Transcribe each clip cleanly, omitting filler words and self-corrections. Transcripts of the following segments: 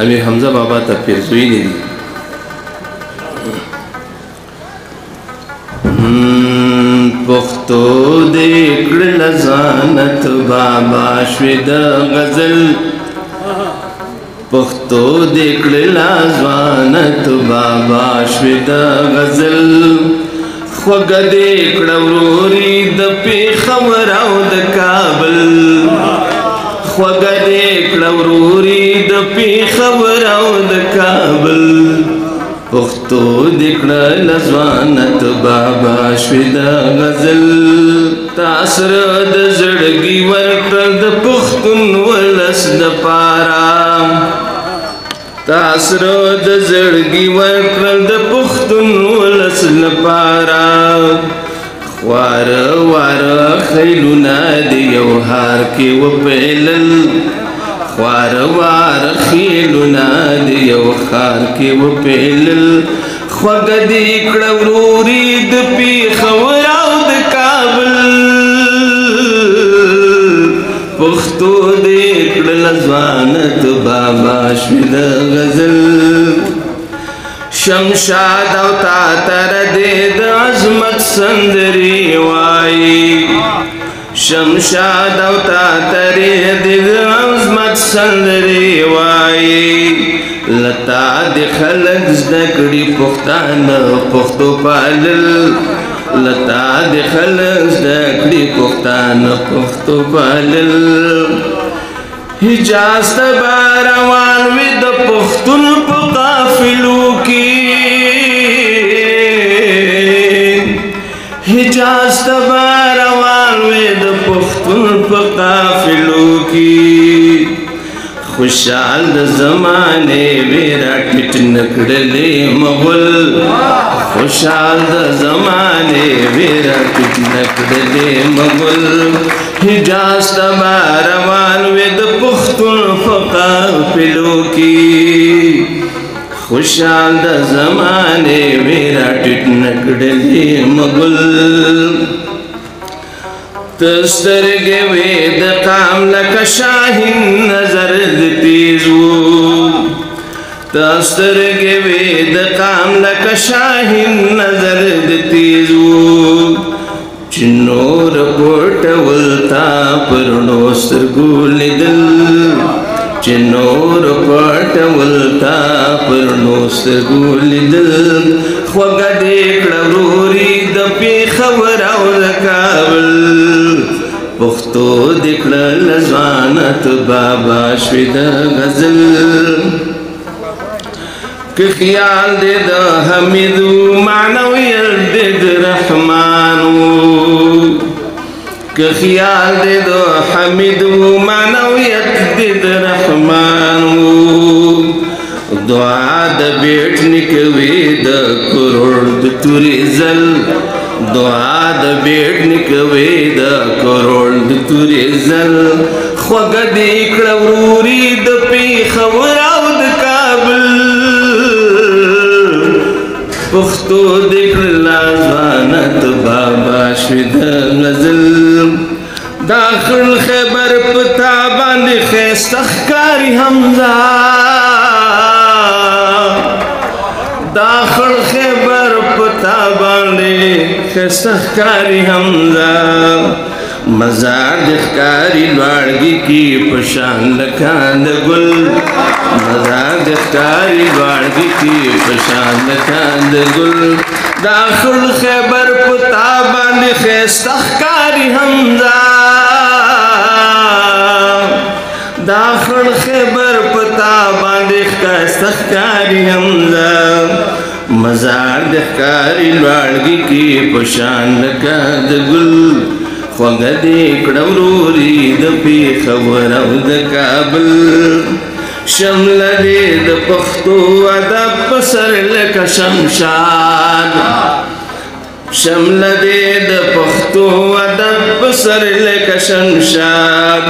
امیر حمزه بابا ته پیرزوینې دي. پښتو دې کړله ځانت بابا شوې د غزل، پښتو دې کړله ځوانت بابا شوې د غزل، خوږه دې کړه وروري د پېښور او د کابل، خوږه دې کړه وروري د پېښور او د کابل، پښتو دې کړله ځوانت بابا شوې د غزل، تا سره د زړګي ورکړل د پښتون ولس دپاره، تا سره د زړګي ورکړل د پښتون ولس لپاره، خواره واره خیلونه د یو هار کې وپیلل، خواره واره خیلونه د یو ښار کې وپیلل، خوږه دې کړه وروري د پېښور او د کابل، پښتو دې کړله ځوانت بابا شوې د غزل، شمشاد او تاتر دې د عظمت سندرې وایي، شمشاد او تاتر دې د عظمت سندرې وایي، لتا دې خلک زده کړي پښتانه پښتو پالل، لتا دې خلک زده کړي پښتانه پښتو پالل، حجاز ته به روان وي د پښتون په قافلو کې، حجاز ته به روان وي د پښتون په قافلو کې، خوشحال د زمانې وې راټیټ نه کړلې مغل، خوشحال د زمانې وې راټیټ نه کړلې مغل، حجاز ته به روان وې د پښتون په قافلو کې، خوشحال د زمانې وې راټیټ نه کړلې مغل، ته سترګې وې د قام لکه شاهین نظر د تیز وو، ته سترګې وې د قام لکه شاهین نظر د تیز وو، چې نور پټول تا پر نو سترګو لیدل، چې نور پټول تا پر نو سترګو لیدل، خوږه دې کړه وروري د پېښور او د کابل، پښتو دې کړله ځوانت بابا شوې د غزل، که خیال دې د حمید معنویت دې د رحمان وو، که خیال دې د حمید معنویت دې د رحمان وو، دعا د بیټ نکوي د کروڑ د تورې زل، دعا د بیټ نکوي د کروڑ د تورې زل، خوږه دې کړه وروري د پېښور او د کابل، پښتو دې کړله ځوانت بابا شوې د غزل، داخل خیبر په تا باندې ښایسته ښکاري حمزه، داخل خیبر په تا باندې ښایسته ښکاري حمزه، مزار دې ښکاري لوړګي کې په شان لکه د ګل، مزار دې ښکاري لوړګي کې په شان لکه د ګل، داخل خیبر په تا باندې ښایسته ښکاري حمزه، داخل خیبر په تا باندې ښایسته ښکاري حمزه، مزار دې ښکاري لوړګي کې په شان لکه د ګل، خوږه دې کړه وروري د پېښور او د کابل، شمله دې د پښتو ادب په سر لکه شمشاد، شمله دې د پښتو ادب په سر لکه شمشاد،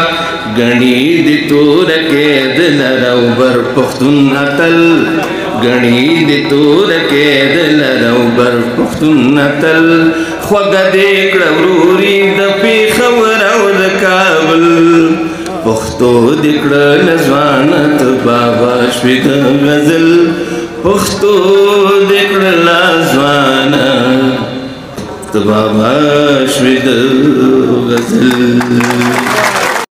ګڼي دې تورکې د لروبر پښتون اتل، ګڼي دې تورکې د لروبر پښتون اتل، خوږه دې کړه وروري د پېښور او د کابل، پښتو دې کړله ځوانت بابا شوی د غزل پښتو د کړلا ځوانا ته بابا شوی د غزل